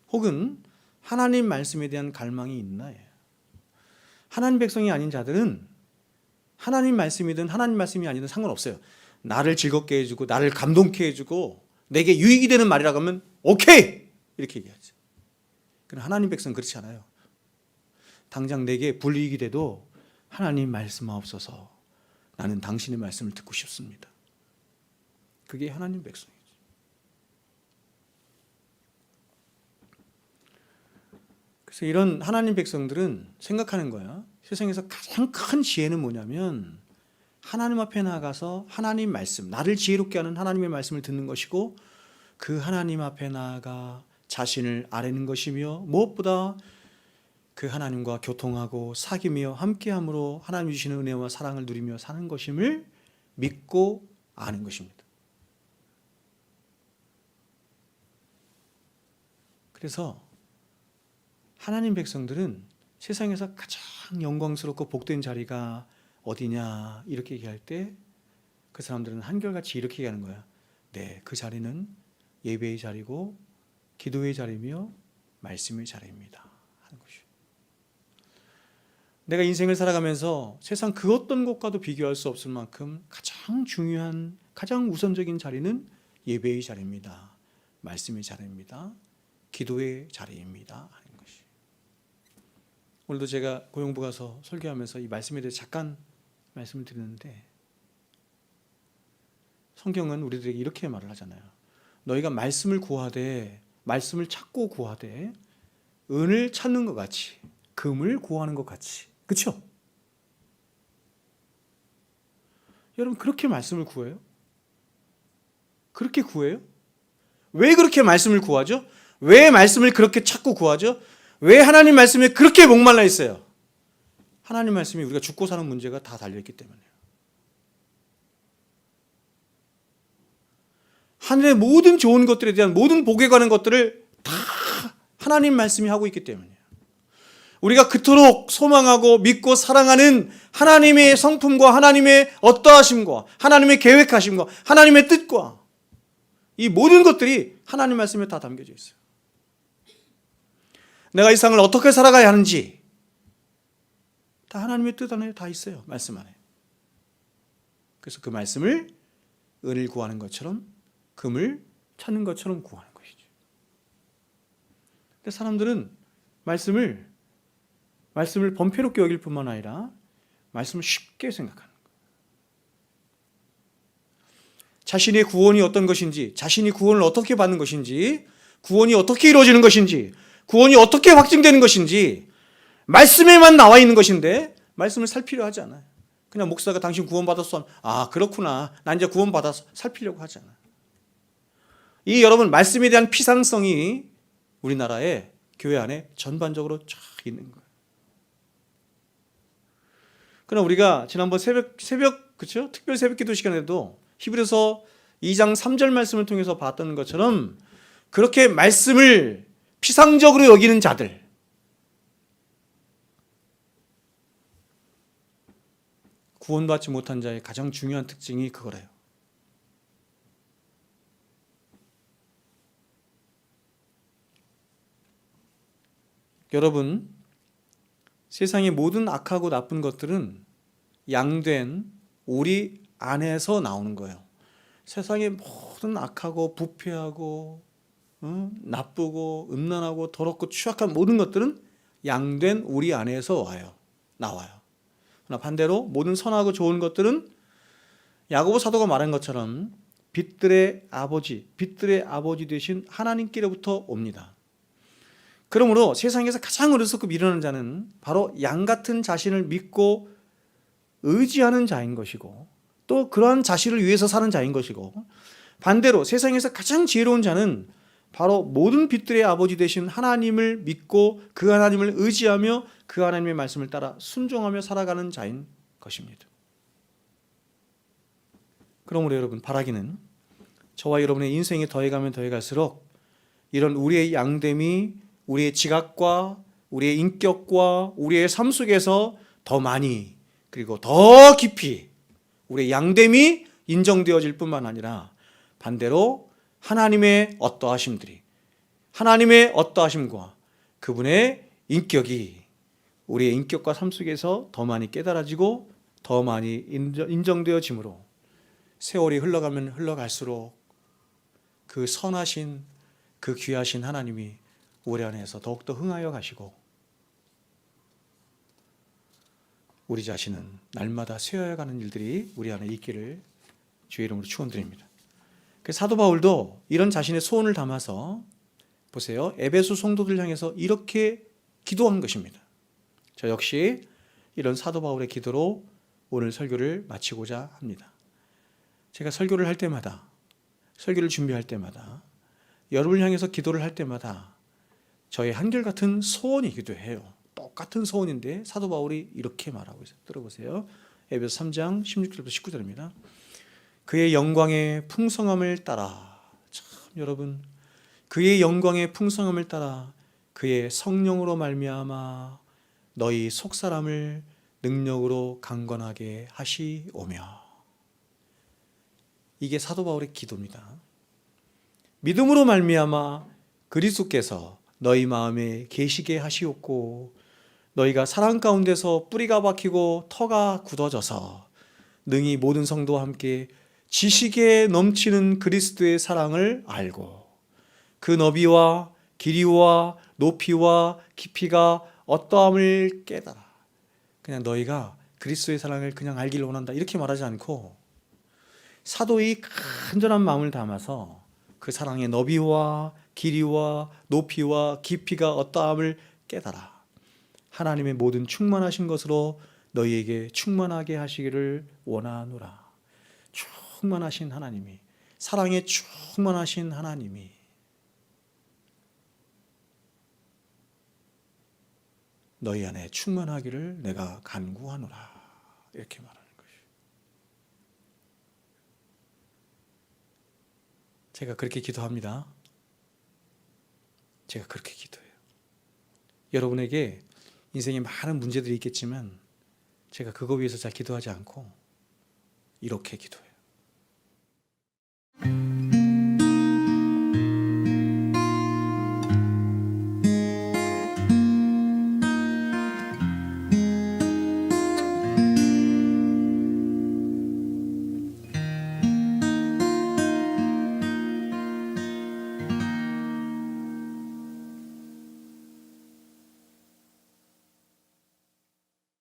혹은 하나님 말씀에 대한 갈망이 있나예요. 하나님 백성이 아닌 자들은 하나님 말씀이든 하나님 말씀이 아니든 상관없어요. 나를 즐겁게 해주고 나를 감동케 해주고 내게 유익이 되는 말이라고 하면 오케이! 이렇게 얘기하죠. 그러나 하나님 백성은 그렇지 않아요. 당장 내게 불이익이 돼도 하나님 말씀하옵소서, 나는 당신의 말씀을 듣고 싶습니다. 그게 하나님 백성이죠. 그래서 이런 하나님 백성들은 생각하는 거야. 세상에서 가장 큰 지혜는 뭐냐면 하나님 앞에 나가서 하나님 말씀, 나를 지혜롭게 하는 하나님의 말씀을 듣는 것이고, 그 하나님 앞에 나아가 자신을 아뢰는 것이며, 무엇보다 그 하나님과 교통하고 사귀며 함께함으로 하나님 주시는 은혜와 사랑을 누리며 사는 것임을 믿고 아는 것입니다. 그래서 하나님 백성들은 세상에서 가장 영광스럽고 복된 자리가 어디냐 이렇게 얘기할 때 그 사람들은 한결같이 이렇게 얘기하는 거야. 네, 그 자리는 예배의 자리고 기도의 자리며 말씀의 자리입니다 하는 것이요. 내가 인생을 살아가면서 세상 그 어떤 것과도 비교할 수 없을 만큼 가장 중요한, 가장 우선적인 자리는 예배의 자리입니다. 말씀의 자리입니다. 기도의 자리입니다 하는 것이. 오늘도 제가 고용부 가서 설교하면서 이 말씀에 대해서 잠깐 말씀을 드리는데, 성경은 우리들에게 이렇게 말을 하잖아요. 너희가 말씀을 구하되, 말씀을 찾고 구하되 은을 찾는 것 같이, 금을 구하는 것 같이. 그렇죠? 여러분 그렇게 말씀을 구해요? 그렇게 구해요? 왜 그렇게 말씀을 구하죠? 왜 말씀을 그렇게 찾고 구하죠? 왜 하나님 말씀에 그렇게 목말라 있어요? 하나님 말씀이 우리가 죽고 사는 문제가 다 달려있기 때문이에요. 하늘의 모든 좋은 것들에 대한 모든 복에 관한 것들을 다 하나님 말씀이 하고 있기 때문이에요. 우리가 그토록 소망하고 믿고 사랑하는 하나님의 성품과 하나님의 어떠하심과 하나님의 계획하심과 하나님의 뜻과 이 모든 것들이 하나님 말씀에 다 담겨져 있어요. 내가 이 세상을 어떻게 살아가야 하는지 다 하나님의 뜻 안에 다 있어요. 말씀 안에. 그래서 그 말씀을 은을 구하는 것처럼 금을 찾는 것처럼 구하는 것이죠. 근데 사람들은 말씀을 번패롭게 여길 뿐만 아니라 말씀을 쉽게 생각하는 거예요. 자신의 구원이 어떤 것인지, 자신이 구원을 어떻게 받는 것인지, 구원이 어떻게 이루어지는 것인지, 구원이 어떻게 확증되는 것인지 말씀에만 나와 있는 것인데 말씀을 살피려 하지 않아요. 그냥 목사가 당신 구원받았어. 아 그렇구나. 나 이제 구원받아서 살피려고 하지 않아요. 이 여러분 말씀에 대한 피상성이 우리나라의 교회 안에 전반적으로 쫙 있는 거예요. 그러나 우리가 지난번 새벽 그렇죠? 특별 새벽 기도 시간에도 히브리서 2장 3절 말씀을 통해서 봤던 것처럼 그렇게 말씀을 피상적으로 여기는 자들, 구원받지 못한 자의 가장 중요한 특징이 그거래요. 여러분, 세상의 모든 악하고 나쁜 것들은 양된 우리 안에서 나오는 거예요. 세상의 모든 악하고 부패하고 나쁘고 음란하고 더럽고 추악한 모든 것들은 양된 우리 안에서 나와요. 그러나 반대로 모든 선하고 좋은 것들은 야고보 사도가 말한 것처럼 빛들의 아버지 되신 하나님께로부터 옵니다. 그러므로 세상에서 가장 어리석고 미련한 자는 바로 양 같은 자신을 믿고 의지하는 자인 것이고 또 그러한 자신을 위해서 사는 자인 것이고, 반대로 세상에서 가장 지혜로운 자는 바로 모든 빛들의 아버지 되신 하나님을 믿고 그 하나님을 의지하며 그 하나님의 말씀을 따라 순종하며 살아가는 자인 것입니다. 그러므로 여러분, 바라기는 저와 여러분의 인생에 더해가면 더해갈수록 이런 우리의 양됨이 우리의 지각과 우리의 인격과 우리의 삶 속에서 더 많이 그리고 더 깊이 우리의 양됨이 인정되어질 뿐만 아니라 반대로 하나님의 어떠하심들이, 하나님의 어떠하심과 그분의 인격이 우리의 인격과 삶 속에서 더 많이 깨달아지고 더 많이 인정되어지므로 세월이 흘러가면 흘러갈수록 그 선하신 그 귀하신 하나님이 우리 안에서 더욱더 흥하여 가시고 우리 자신은 날마다 쇠어가는 일들이 우리 안에 있기를 주의 이름으로 축원드립니다. 사도 바울도 이런 자신의 소원을 담아서 보세요. 에베소 성도들 향해서 이렇게 기도한 것입니다. 저 역시 이런 사도 바울의 기도로 오늘 설교를 마치고자 합니다. 제가 설교를 할 때마다, 설교를 준비할 때마다, 여러분을 향해서 기도를 할 때마다 저의 한결같은 소원이기도 해요. 똑같은 소원인데 사도 바울이 이렇게 말하고 있어요. 들어보세요. 에베소 3장 16절부터 19절입니다. 그의 영광의 풍성함을 따라, 참 여러분, 그의 영광의 풍성함을 따라 그의 성령으로 말미암아 너희 속사람을 능력으로 강건하게 하시오며. 이게 사도 바울의 기도입니다. 믿음으로 말미암아 그리스도께서 너희 마음에 계시게 하시옵고 너희가 사랑 가운데서 뿌리가 박히고 터가 굳어져서 능히 모든 성도와 함께 지식에 넘치는 그리스도의 사랑을 알고 그 너비와 길이와 높이와 깊이가 어떠함을 깨달아. 그냥 너희가 그리스도의 사랑을 그냥 알기를 원한다 이렇게 말하지 않고 사도의 간절한 마음을 담아서 그 사랑의 너비와 길이와 높이와 깊이가 어떠함을 깨달아 하나님의 모든 충만하신 것으로 너희에게 충만하게 하시기를 원하노라. 충만하신 하나님이, 사랑에 충만하신 하나님이 너희 안에 충만하기를 내가 간구하노라. 이렇게 말하는 것이에요. 제가 그렇게 기도합니다. 제가 그렇게 기도해요. 여러분에게 인생에 많은 문제들이 있겠지만 제가 그거 위해서 잘 기도하지 않고 이렇게 기도해요.